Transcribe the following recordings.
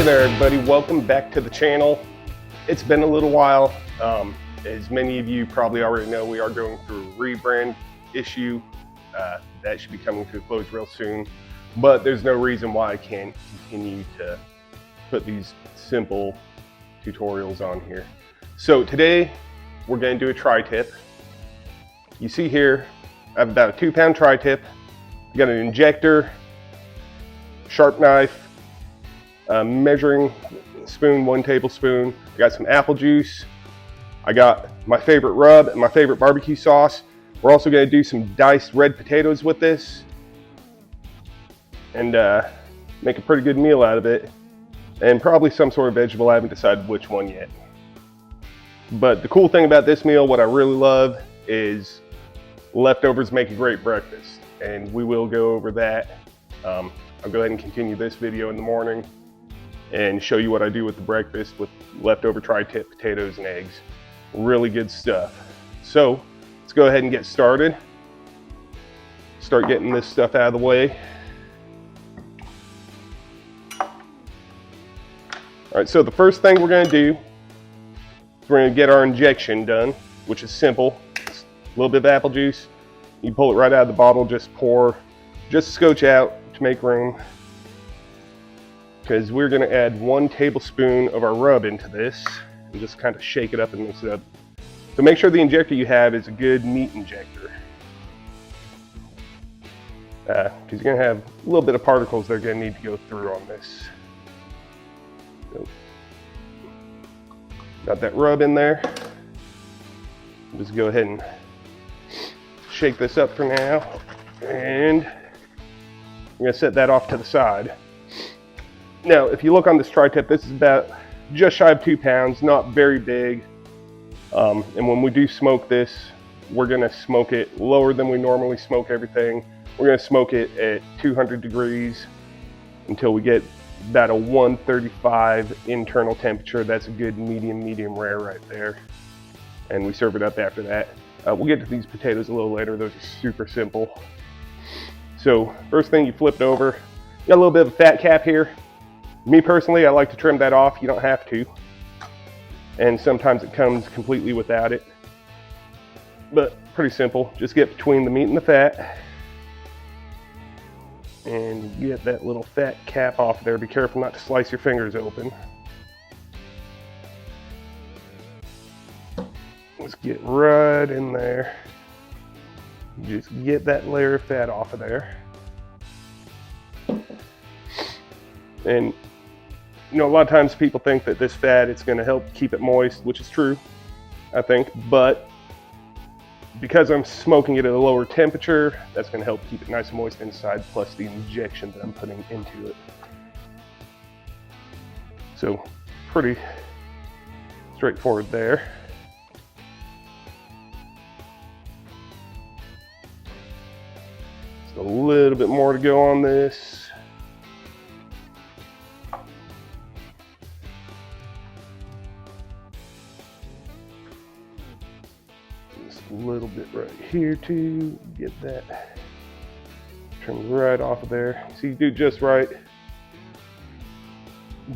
there, everybody. Welcome back to the channel. It's been a little while. As many of you probably already know, we are going through a rebrand issue. That should be coming to a close real soon. But there's no reason why I can't continue to put these simple tutorials on here. So today, we're going to do a tri-tip. You see here, I have about a 2-pound tri-tip. I got an injector, sharp knife, measuring spoon, 1 tablespoon. I got some apple juice. I got my favorite rub and my favorite barbecue sauce. We're also going to do some diced red potatoes with this and make a pretty good meal out of it, and probably some sort of vegetable. I haven't decided which one yet. But the cool thing about this meal, what I really love, is leftovers make a great breakfast, and we will go over that. I'll go ahead and continue this video in the morning and show you what I do with the breakfast with leftover tri-tip potatoes and eggs. Really good stuff. So let's go ahead and get started. Start getting this stuff out of the way. All right, so the first thing we're going to do is we're going to get our injection done, which is simple. It's a little bit of apple juice. You pull it right out of the bottle, just pour just a scotch out to make room, because we're going to add 1 tablespoon of our rub into this and just kind of shake it up and mix it up. So make sure the injector you have is a good meat injector, because you're going to have a little bit of particles that are going to need to go through on this. So, got that rub in there. Just go ahead and shake this up for now, and I'm going to set that off to the side. Now, if you look on this tri-tip, this is about just shy of 2 pounds, not very big. And when we do smoke this, we're going to smoke it lower than we normally smoke everything. We're going to smoke it at 200 degrees until we get about a 135 internal temperature. That's a good medium rare right there. And we serve it up after that. We'll get to these potatoes a little later. Those are super simple. So first thing, you flip it over. You got a little bit of a fat cap here. Me personally, I like to trim that off. You don't have to. And sometimes it comes completely without it. But pretty simple. Just get between the meat and the fat, and get that little fat cap off there. Be careful not to slice your fingers open. Let's get right in there. Just get that layer of fat off of there. And you know, a lot of times people think that this fat, it's going to help keep it moist, which is true, I think. But because I'm smoking it at a lower temperature, that's going to help keep it nice and moist inside, plus the injection that I'm putting into it. So pretty straightforward there. Just a little bit more to go on this. A little bit right here too. Get that trimmed right off of there. So you do just right.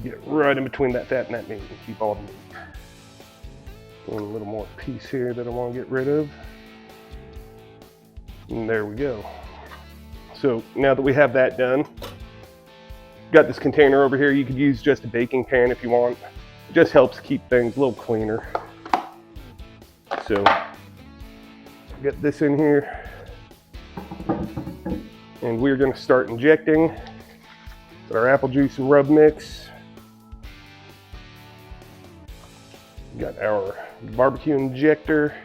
Get right in between that fat and that meat and keep all the meat. And a little more piece here that I want to get rid of. And there we go. So now that we have that done, got this container over here. You could use just a baking pan if you want. It just helps keep things a little cleaner. So get this in here, and we're going to start injecting our apple juice and rub mix. Got our barbecue injector.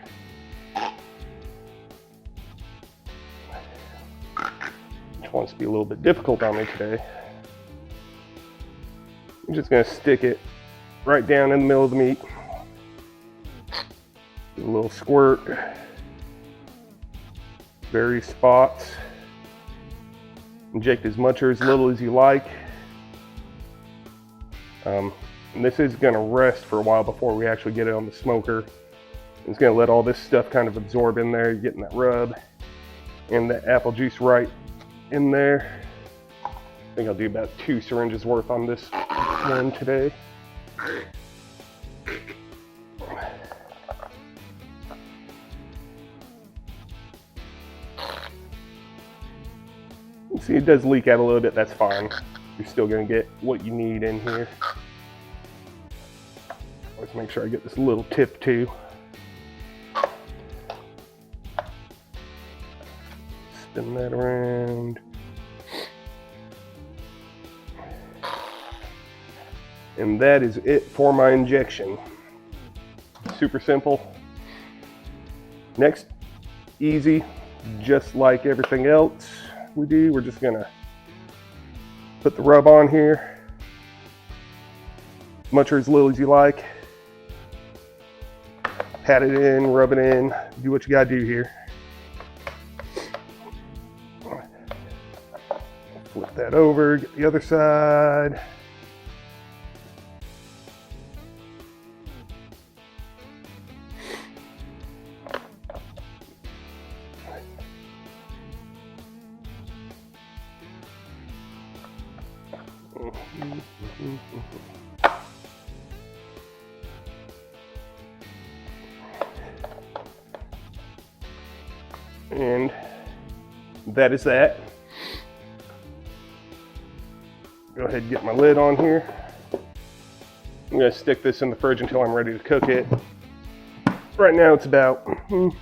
Which wants to be a little bit difficult on me today. I'm just going to stick it right down in the middle of the meat. A little squirt. Various spots. Inject as much or as little as you like. And this is going to rest for a while before we actually get it on the smoker. It's going to let all this stuff kind of absorb in there. You're getting that rub and the apple juice right in there. I think I'll do about 2 syringes worth on this one today. See, it does leak out a little bit. That's fine. You're still going to get what you need in here. Let's make sure I get this little tip too. Spin that around. And that is it for my injection. Super simple. Next, easy, just like everything else we do. We're just gonna put the rub on here. Much or as little as you like. Pat it in, rub it in, do what you gotta do here. Flip that over, get the other side. And that is that. Go ahead and get my lid on here. I'm gonna stick this in the fridge until I'm ready to cook it. Right now it's about 11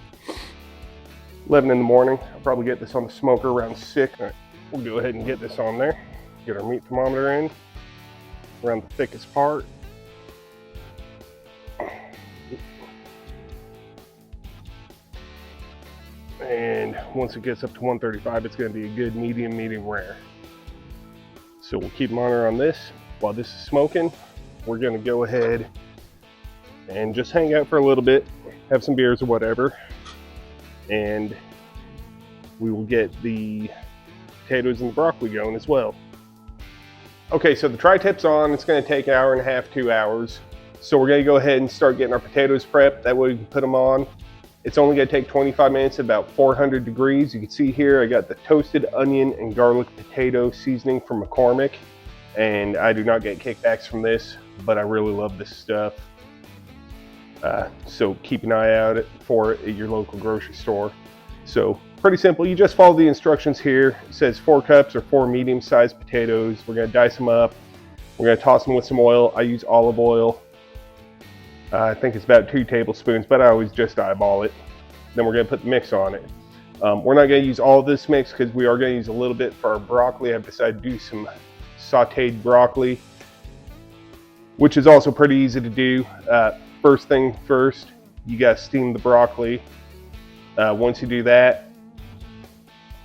in the morning. I'll probably get this on the smoker around 6. All right, we'll go ahead and get this on there. Get our meat thermometer in around the thickest part. And once it gets up to 135, it's going to be a good medium rare. So we'll keep monitor on this. While this is smoking, we're going to go ahead and just hang out for a little bit, have some beers or whatever, and we will get the potatoes and the broccoli going as well. Okay, so the tri-tip's on. It's going to take an hour and a half, 2 hours. So we're going to go ahead and start getting our potatoes prepped. That way we can put them on. It's only going to take 25 minutes at about 400 degrees. You can see here I got the toasted onion and garlic potato seasoning from McCormick. And I do not get kickbacks from this, but I really love this stuff. So keep an eye out for it at your local grocery store. So pretty simple. You just follow the instructions here. It says 4 cups or 4 medium-sized potatoes. We're going to dice them up. We're going to toss them with some oil. I use olive oil. I think it's about 2 tablespoons, but I always just eyeball it. Then we're going to put the mix on it. We're not going to use all of this mix because we are going to use a little bit for our broccoli. I've decided to do some sauteed broccoli, which is also pretty easy to do. First thing first, you got to steam the broccoli. Once you do that,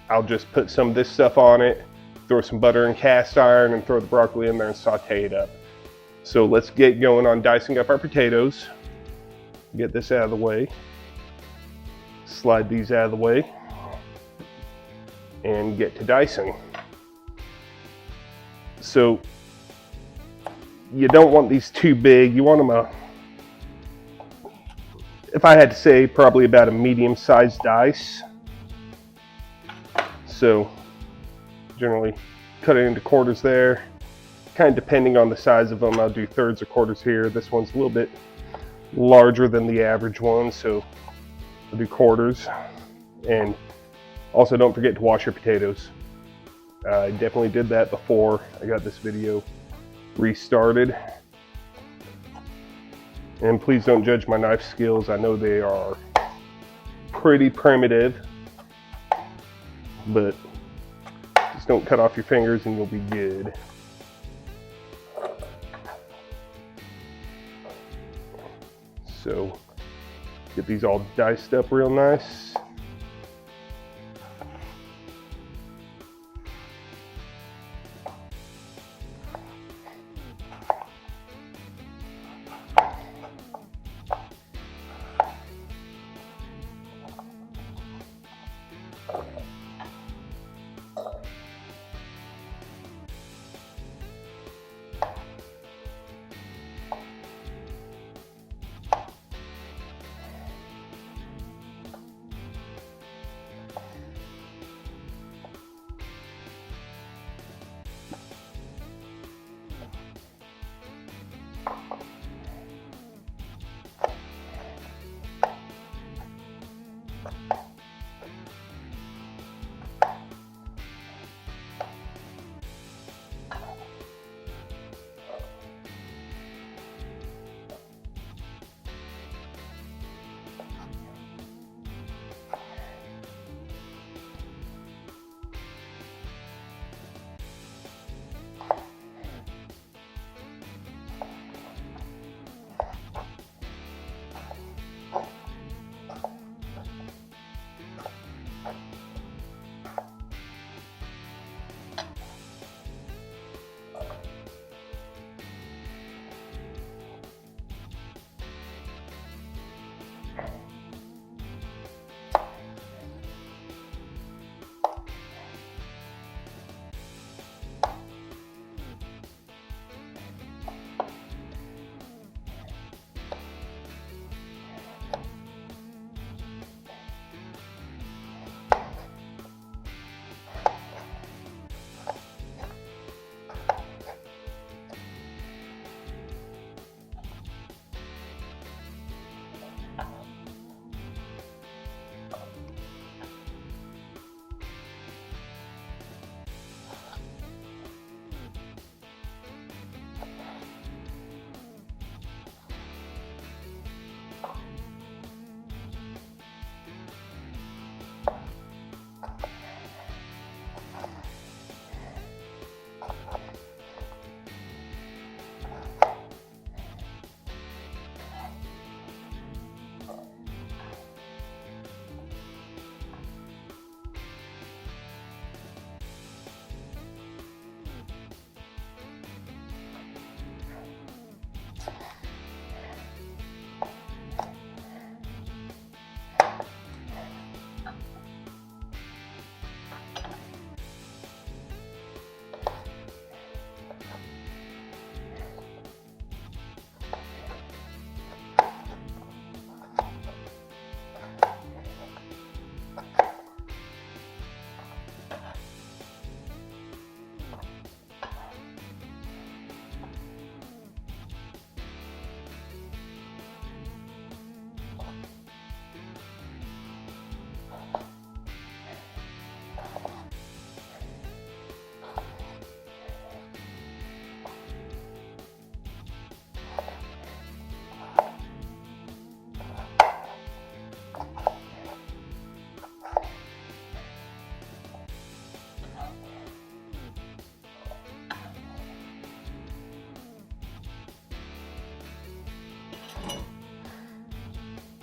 I'll just put some of this stuff on it, throw some butter and cast iron, and throw the broccoli in there and saute it up. So let's get going on dicing up our potatoes. Get this out of the way. Slide these out of the way. And get to dicing. So you don't want these too big. You want them if I had to say, probably about a medium-sized dice. So generally cut it into quarters there. Kind of depending on the size of them, I'll do thirds or quarters here. This one's a little bit larger than the average one, so I'll do quarters. And also don't forget to wash your potatoes. I definitely did that before I got this video restarted. And please don't judge my knife skills. I know they are pretty primitive, but just don't cut off your fingers and you'll be good. So get these all diced up real nice.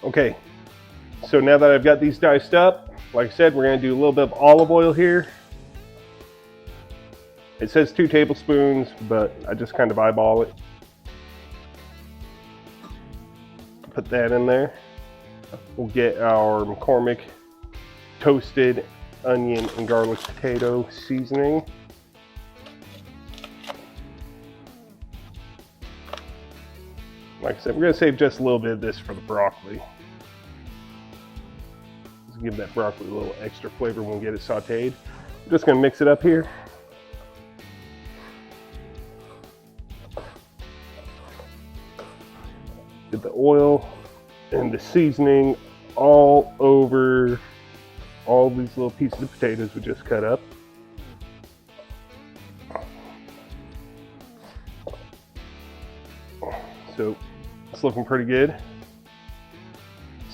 Okay, so now that I've got these diced up, like I said, we're going to do a little bit of olive oil here. It says 2 tablespoons, but I just kind of eyeball it. Put that in there. We'll get our McCormick toasted onion and garlic potato seasoning. Like I said, we're going to save just a little bit of this for the broccoli. Just give that broccoli a little extra flavor when we get it sauteed. I'm just going to mix it up here. Get the oil and the seasoning all over all these little pieces of potatoes we just cut up. So it's looking pretty good.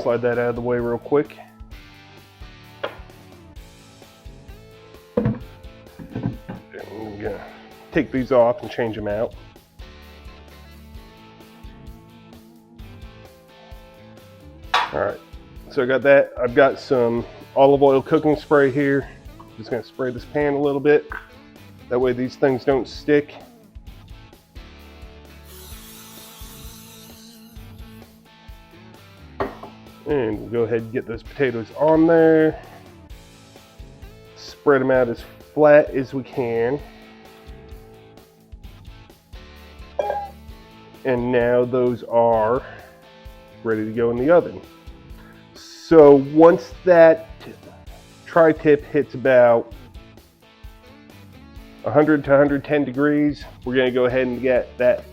Slide that out of the way real quick. And we're gonna take these off and change them out. All right, so I got that. I've got some olive oil cooking spray here. Just gonna spray this pan a little bit. That way these things don't stick. And we'll go ahead and get those potatoes on there. Spread them out as flat as we can. And now those are ready to go in the oven. So once that tri-tip hits about 100 to 110 degrees, we're gonna go ahead and get that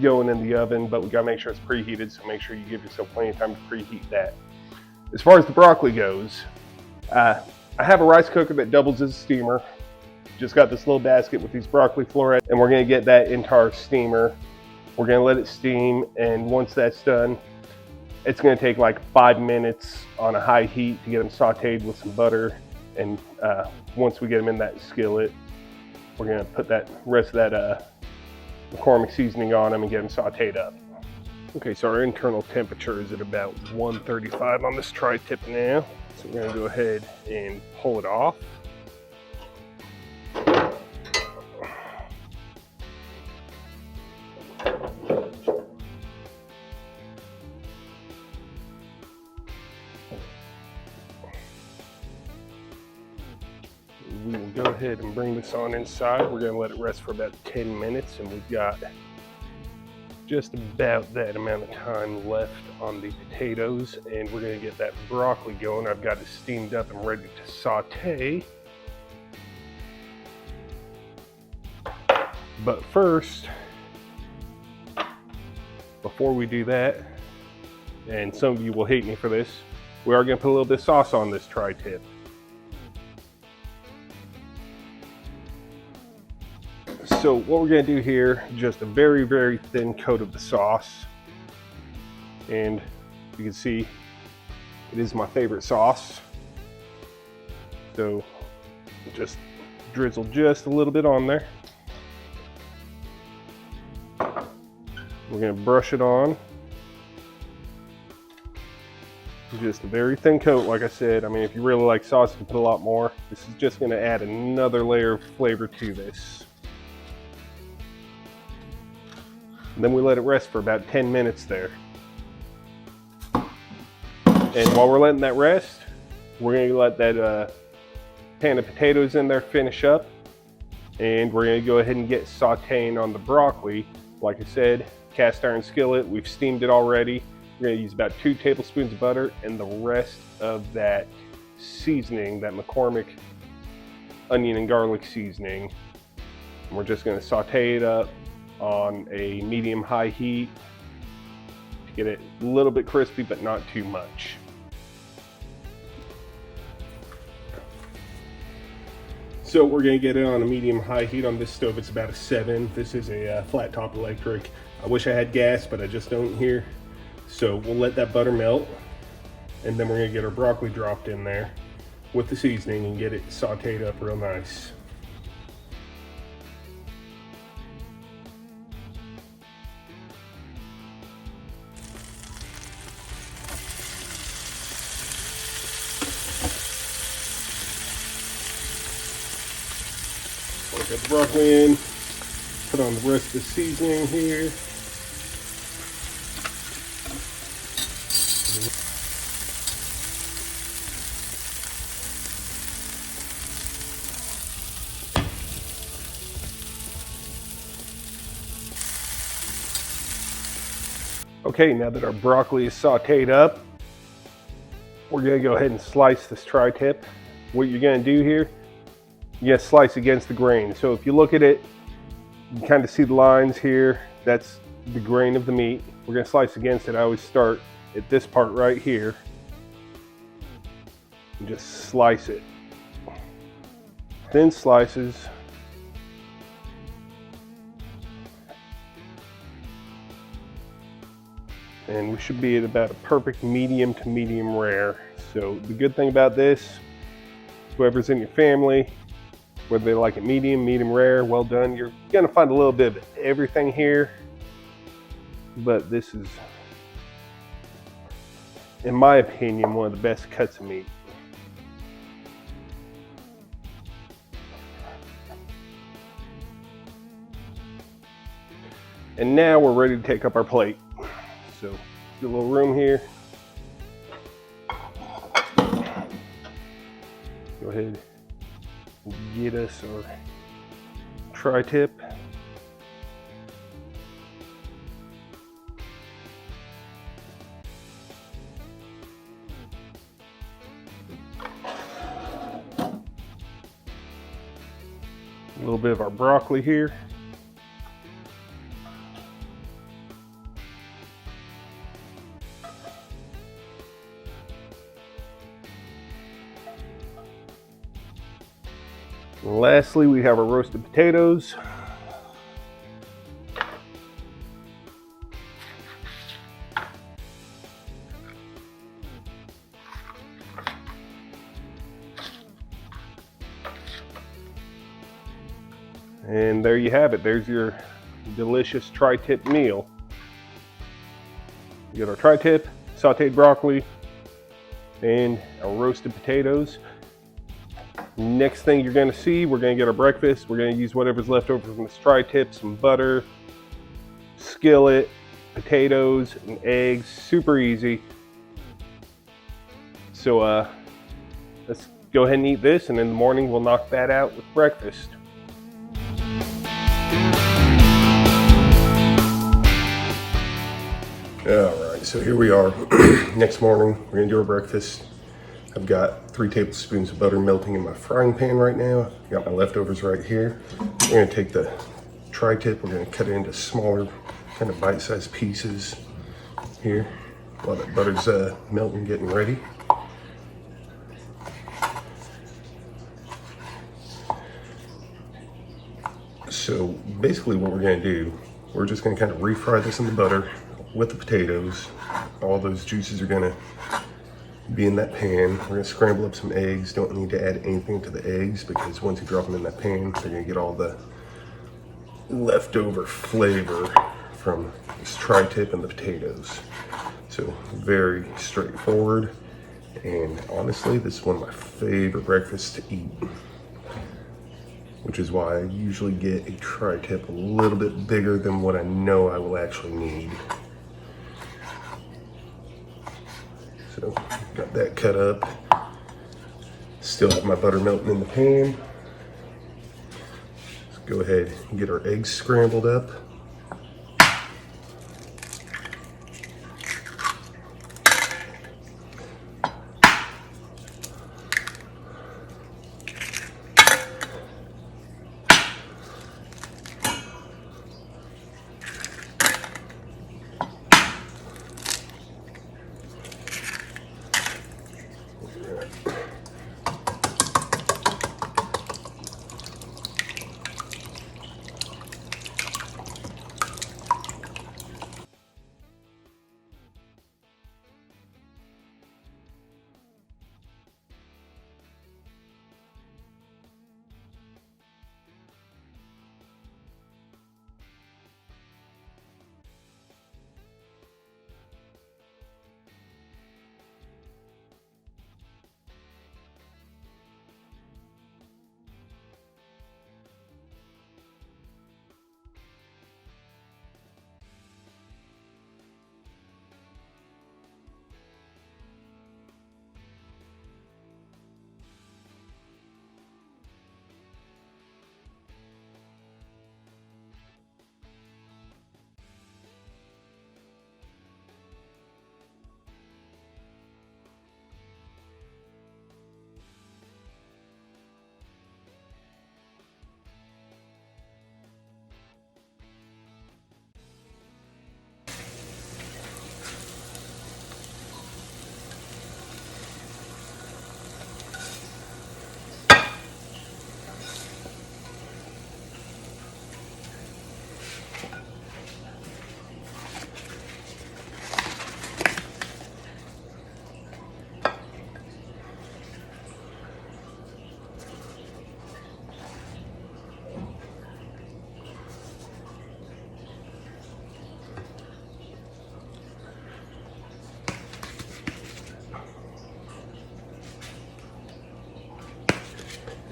going in the oven, but we gotta make sure it's preheated, so make sure you give yourself plenty of time to preheat that. As far as the broccoli goes, I have a rice cooker that doubles as a steamer. Just got this little basket with these broccoli florets, and we're gonna get that into our steamer. We're gonna let it steam, and once that's done, it's gonna take like 5 minutes on a high heat to get them sauteed with some butter. And once we get them in that skillet, we're gonna put that rest of that McCormick seasoning on them and get them sauteed up. Okay, so our internal temperature is at about 135 on this tri-tip now. So we're gonna go ahead and pull it off. We will go ahead and bring this on inside. We're gonna let it rest for about 10 minutes, and we've got just about that amount of time left on the potatoes, and we're gonna get that broccoli going. I've got it steamed up and ready to saute. But first, before we do that, and some of you will hate me for this, we are gonna put a little bit of sauce on this tri-tip. So what we're gonna do here, just a very, very thin coat of the sauce. And you can see it is my favorite sauce. So just drizzle just a little bit on there. We're gonna brush it on. Just a very thin coat, like I said. I mean, if you really like sauce, you can put a lot more. This is just gonna add another layer of flavor to this. And then we let it rest for about 10 minutes there. And while we're letting that rest, we're gonna let that pan of potatoes in there finish up. And we're gonna go ahead and get sauteing on the broccoli. Like I said, cast iron skillet, we've steamed it already. We're gonna use about 2 tablespoons of butter and the rest of that seasoning, that McCormick onion and garlic seasoning. And we're just gonna saute it up on a medium-high heat to get it a little bit crispy, but not too much. So we're gonna get it on a medium-high heat on this stove. It's about a 7. This is a flat top electric. I wish I had gas, but I just don't here. So we'll let that butter melt, and then we're gonna get our broccoli dropped in there with the seasoning and get it sauteed up real nice. Got the broccoli in. Put on the rest of the seasoning here. Okay, now that our broccoli is sauteed up, we're gonna go ahead and slice this tri-tip. What you're gonna do here, you're gonna slice against the grain. So if you look at it, you can kind of see the lines here. That's the grain of the meat. We're gonna slice against it. I always start at this part right here and just slice it. Thin slices. And we should be at about a perfect medium to medium rare. So the good thing about this, whoever's in your family, whether they like it medium, medium rare, well done, you're gonna find a little bit of everything here. But this is, in my opinion, one of the best cuts of meat. And now we're ready to take up our plate. So, get a little room here. Go ahead and get us our tri-tip. A little bit of our broccoli here. And lastly, we have our roasted potatoes. And there you have it. There's your delicious tri-tip meal. You got our tri-tip, sauteed broccoli, and our roasted potatoes. Next thing you're gonna see, we're gonna get our breakfast. We're gonna use whatever's left over from this tri-tip, some butter, skillet, potatoes, and eggs. Super easy. So let's go ahead and eat this, and in the morning we'll knock that out with breakfast. All right, so here we are. Next morning, we're gonna do our breakfast. I've got 3 tablespoons of butter melting in my frying pan right now. I've got my leftovers right here. We're gonna take the tri-tip, we're gonna cut it into smaller, kind of bite-sized pieces here while that butter's melting, getting ready. So basically what we're gonna do, we're just gonna kind of refry this in the butter with the potatoes. All those juices are gonna be in that pan. We're gonna scramble up some eggs. Don't need to add anything to the eggs because once you drop them in that pan, they're gonna get all the leftover flavor from this tri-tip and the potatoes. So very straightforward. And honestly, this is one of my favorite breakfasts to eat, which is why I usually get a tri-tip a little bit bigger than what I know I will actually need. So got that cut up. Still have my butter melting in the pan. Let's go ahead and get our eggs scrambled up.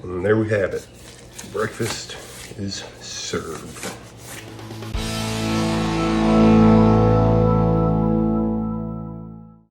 And there we have it. Breakfast is served.